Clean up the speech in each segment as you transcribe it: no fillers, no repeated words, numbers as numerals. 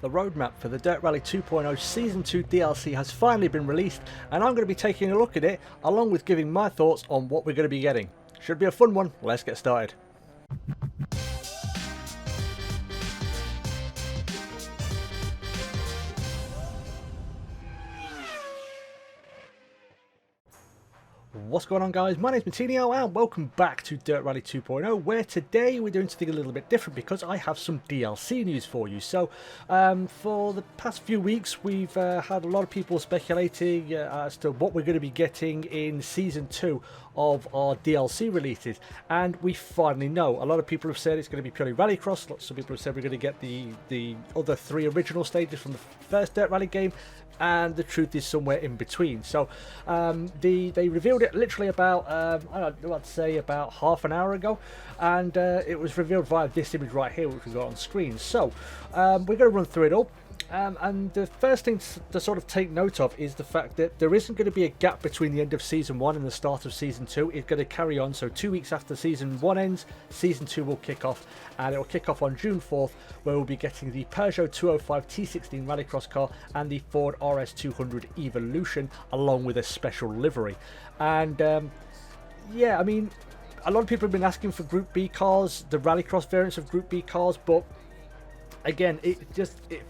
the roadmap for the Dirt Rally 2.0 Season 2 DLC has finally been released, and I'm going to be taking a look at it, along with giving my thoughts on what we're going to be getting. Should be a fun one. Let's get started. What's going on, guys? My name's Martinio and welcome back to Dirt Rally 2.0, where today we're doing something a little bit different because I have some DLC news for you. So for the past few weeks we've had a lot of people speculating as to what we're going to be getting in Season 2 of our DLC releases, and we finally know. A lot of people have said it's going to be purely Rallycross. Lots of people have said we're going to get the other three original stages from the first Dirt Rally game, and the truth is somewhere in between. So they revealed it literally about I don't know, I'd say about half an hour ago, and it was revealed via this image right here, which we got on screen. So we're going to run through it all. And the first thing to sort of take note of is the fact that there isn't going to be a gap between the end of Season 1 and the start of Season 2. It's going to carry on, so 2 weeks after Season 1 ends, Season 2 will kick off, and it will kick off on June 4th, where we'll be getting the Peugeot 205 T16 Rallycross car and the Ford RS200 Evolution, along with a special livery. And yeah, I mean, a lot of people have been asking for Group B cars, the Rallycross variants of Group B cars, but again, it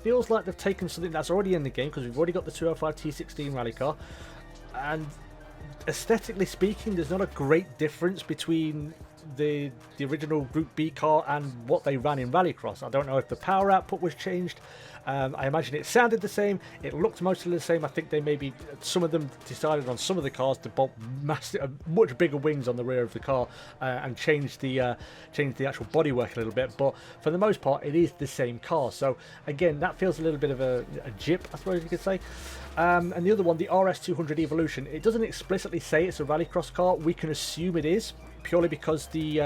feels like they've taken something that's already in the game, because we've already got the 205 T16 rally car, and aesthetically speaking, there's not a great difference between the original Group B car and what they ran in Rallycross. I don't know if the power output was changed. I imagine it sounded the same. It looked mostly the same. I think they maybe, some of them decided on some of the cars to bolt much bigger wings on the rear of the car and change the actual bodywork a little bit. But for the most part, it is the same car. So again, that feels a little bit of a jip, I suppose you could say. And the other one, the RS200 Evolution, it doesn't explicitly say it's a Rallycross car. We can assume it is, purely because the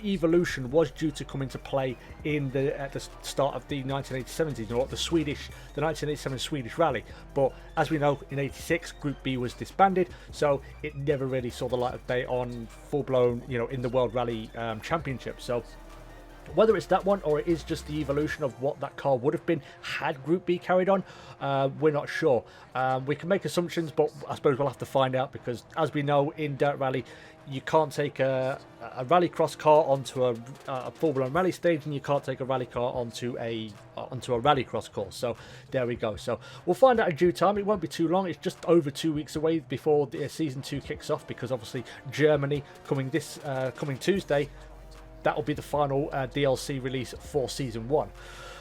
Evolution was due to come into play at the start of the 1987 season, or the 1987 Swedish Rally. But as we know, in '86, Group B was disbanded, so it never really saw the light of day on full-blown, in the World Rally Championship. So whether it's that one or it is just the evolution of what that car would have been had Group B carried on, we're not sure. We can make assumptions, but I suppose we'll have to find out, because as we know, in Dirt Rally, you can't take a Rallycross car onto a full-blown rally stage, and you can't take a rally car onto a Rallycross course. So there we go. So we'll find out in due time. It won't be too long. It's just over 2 weeks away before the Season 2 kicks off, because obviously Germany coming Tuesday. That will be the final DLC release for Season 1.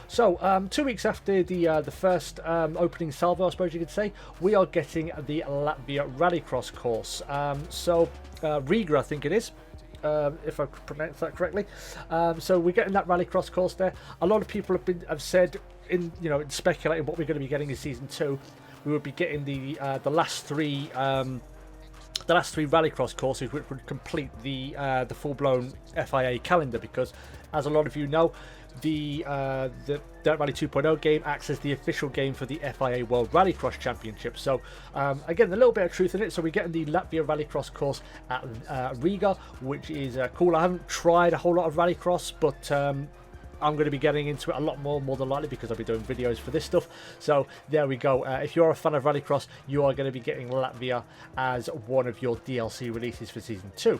So 2 weeks after the first opening salvo, I suppose you could say, we are getting the Latvia Rallycross course. Riga, I think it is, if I pronounce that correctly. So we're getting that Rallycross course there. A lot of people have said, in speculating what we're going to be getting in Season 2, we would be getting the last three Rallycross courses, which would complete the full-blown FIA calendar, because as a lot of you know, the Dirt Rally 2.0 game acts as the official game for the FIA World Rallycross Championship. So again, a little bit of truth in it. So we're getting the Latvia Rallycross course at Riga, which is cool. I haven't tried a whole lot of Rallycross, but I'm going to be getting into it a lot more than likely, because I'll be doing videos for this stuff. So there we go. If you're a fan of Rallycross, you are going to be getting Latvia as one of your DLC releases for Season 2.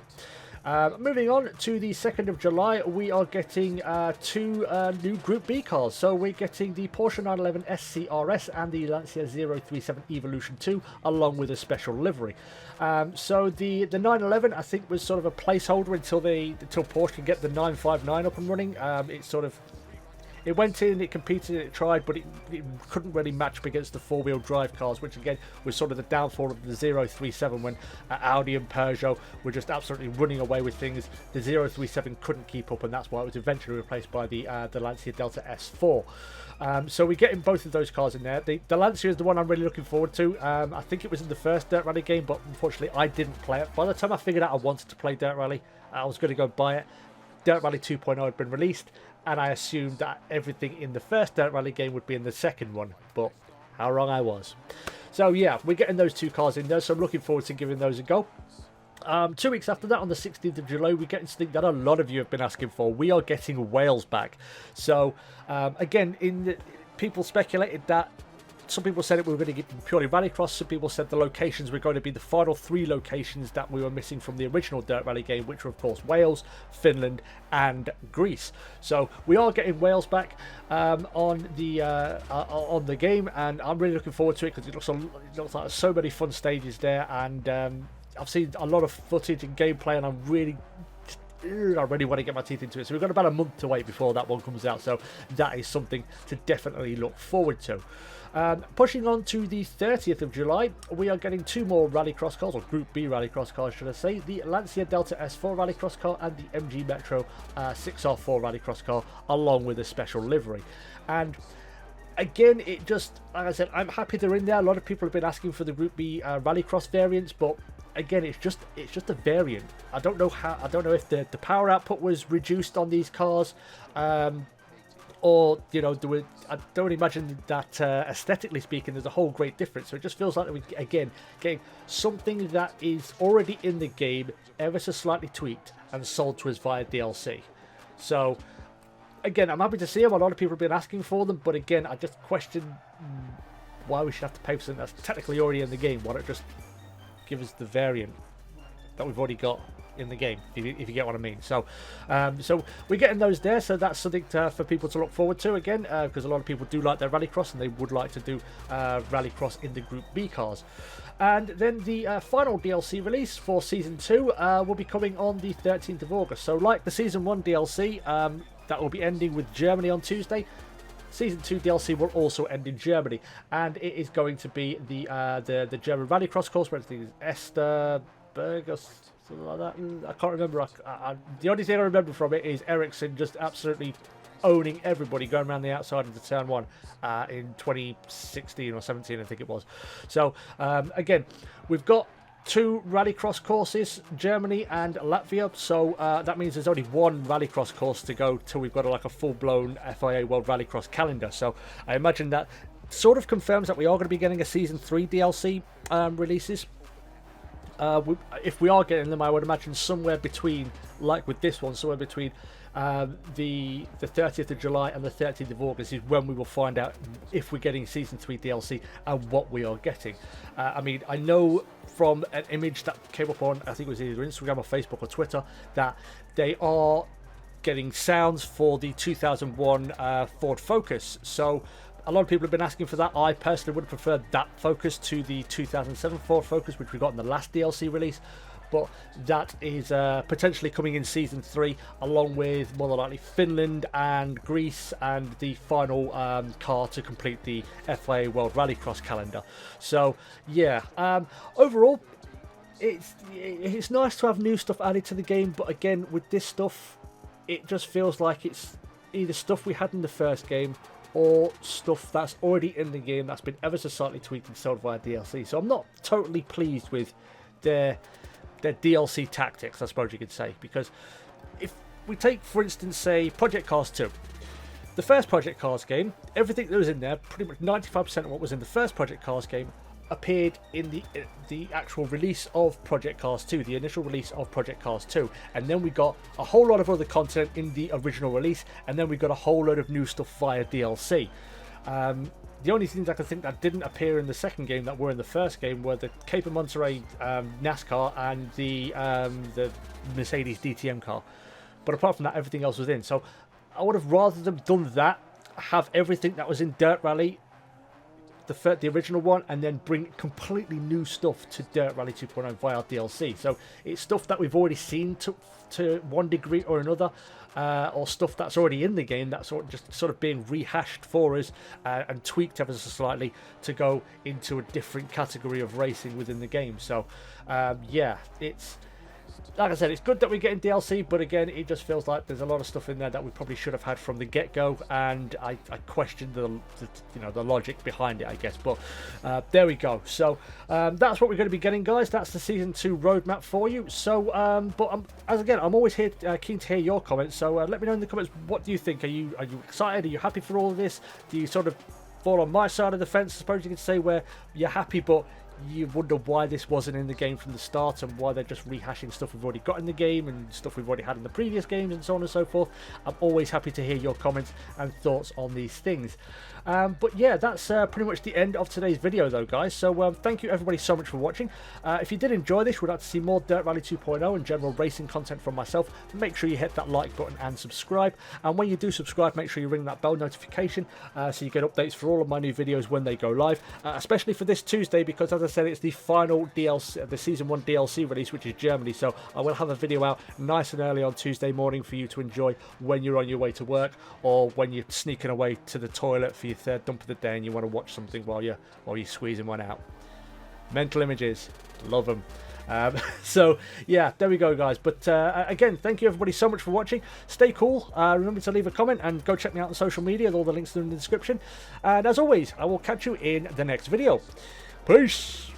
Moving on to the 2nd of July, we are getting two new Group B cars. So we're getting the Porsche 911 SCRS and the Lancia 037 Evolution 2, along with a special livery. So the 911, I think, was sort of a placeholder until Porsche can get the 959 up and running. It went in, it competed, it tried, but it couldn't really match up against the four-wheel drive cars, which again was sort of the downfall of the 037, when Audi and Peugeot were just absolutely running away with things. The 037 couldn't keep up, and that's why it was eventually replaced by the Lancia Delta S4. So we're getting both of those cars in there. The Lancia is the one I'm really looking forward to. I think it was in the first Dirt Rally game, but unfortunately I didn't play it. By the time I figured out I wanted to play Dirt Rally, I was going to go buy it. Dirt Rally 2.0 had been released, and I assumed that everything in the first Dirt Rally game would be in the second one, but how wrong I was. So yeah, we're getting those two cars in there, so I'm looking forward to giving those a go. 2 weeks after that, on the 16th of July, we're getting something that a lot of you have been asking for. We are getting Wales back. So again, people speculated that. Some people said we were going to get purely Rallycross. Some people said the locations were going to be the final 3 locations that we were missing from the original Dirt Rally game, which were, of course, Wales, Finland, and Greece. So we are getting Wales back on the game, and I'm really looking forward to it because it looks like there's so many fun stages there, and I've seen a lot of footage and gameplay, and I really want to get my teeth into it. So we've got about a month to wait before that one comes out, so that is something to definitely look forward to. Pushing on to the 30th of July, we are getting 2 more Rallycross cars, or Group B Rallycross cars should I say, the Lancia Delta S4 Rallycross car and the MG Metro 6R4 Rallycross car, along with a special livery. And again, it just, like I said, I'm happy they're in there. A lot of people have been asking for the Group B Rallycross variants, but again, it's just a variant. I don't know if the power output was reduced on these cars, or I don't imagine that aesthetically speaking there's a whole great difference. So it just feels like we're again getting something that is already in the game, ever so slightly tweaked and sold to us via DLC. So again, I'm happy to see them. A lot of people have been asking for them, but again, I just question why we should have to pay for something that's technically already in the game. Why don't just give us the variant that we've already got in the game, if you get what I mean. So so we're getting those there, so that's something for people to look forward to again, because a lot of people do like their Rallycross and they would like to do Rallycross in the Group B cars. And then the final DLC release for Season 2 will be coming on the 13th of August. So like the Season 1 DLC, that will be ending with Germany on Tuesday, Season 2 DLC will also end in Germany, and it is going to be the German Rallycross course, where I think it's Esterberg or something like that. I can't remember. The only thing I remember from it is Ericsson just absolutely owning everybody, going around the outside of the Turn 1 in 2016 or 17, I think it was. So again, we've got 2 Rallycross courses, Germany and Latvia, so that means there's only 1 Rallycross course to go till we've got a full-blown FIA World Rallycross calendar. So I imagine that sort of confirms that we are going to be getting a Season 3 DLC releases. If we are getting them, I would imagine somewhere between, like with this one, somewhere between the 30th of July and the 13th of August is when we will find out if we're getting Season 3 DLC and what we are getting. I mean, I know from an image that came up on, I think it was either Instagram or Facebook or Twitter, that they are getting sounds for the 2001 Ford Focus. So a lot of people have been asking for that. I personally would have preferred that Focus to the 2007 Ford Focus, which we got in the last DLC release. But that is potentially coming in Season 3, along with more than likely Finland and Greece, and the final car to complete the FIA World Rallycross calendar. So yeah, overall, it's nice to have new stuff added to the game, but again, with this stuff, it just feels like it's either stuff we had in the first game or stuff that's already in the game that's been ever so slightly tweaked and sold via DLC. So I'm not totally pleased with their DLC tactics, I suppose you could say, because if we take, for instance, say Project Cars 2, the first Project Cars game, everything that was in there, pretty much 95% of what was in the first Project Cars game appeared in the actual release of Project Cars 2, the initial release of Project Cars 2, and then we got a whole lot of other content in the original release, and then we got a whole load of new stuff via DLC. The only things I can think that didn't appear in the second game that were in the first game were the Cape of Monterey NASCAR and the Mercedes DTM car. But apart from that, everything else was in. So I would have rather them done that, have everything that was in Dirt Rally, the original one, and then bring completely new stuff to Dirt Rally 2.0 via DLC. So it's stuff that we've already seen to one degree or another, or stuff that's already in the game that's just sort of being rehashed for us and tweaked ever so slightly to go into a different category of racing within the game. So yeah, it's, like I said, it's good that we're getting DLC, but again, it just feels like there's a lot of stuff in there that we probably should have had from the get-go, and I question the logic behind it, I guess. But there we go. So that's what we're going to be getting, guys. That's the Season 2 roadmap for you. So, but I'm always here, keen to hear your comments. So let me know in the comments, what do you think? Are you excited? Are you happy for all of this? Do you sort of fall on my side of the fence, I suppose you could say, where you're happy, but you wonder why this wasn't in the game from the start, and why they're just rehashing stuff we've already got in the game and stuff we've already had in the previous games and so on and so forth? I'm always happy to hear your comments and thoughts on these things. But yeah, that's pretty much the end of today's video though, guys. So thank you everybody so much for watching. If you did enjoy this, would like to see more Dirt Rally 2.0 and general racing content from myself, make sure you hit that like button and subscribe. And when you do subscribe, make sure you ring that bell notification so you get updates for all of my new videos when they go live, especially for this Tuesday, because as I said, it's the final DLC, the Season 1 DLC release, which is Germany. So I will have a video out nice and early on Tuesday morning for you to enjoy when you're on your way to work, or when you're sneaking away to the toilet for your third dump of the day and you want to watch something while you're squeezing one out. Mental images, love them. So yeah, there we go, guys. But again, thank you everybody so much for watching. Stay cool. Remember to leave a comment and go check me out on social media. All the links are in the description. And as always, I will catch you in the next video. Peace.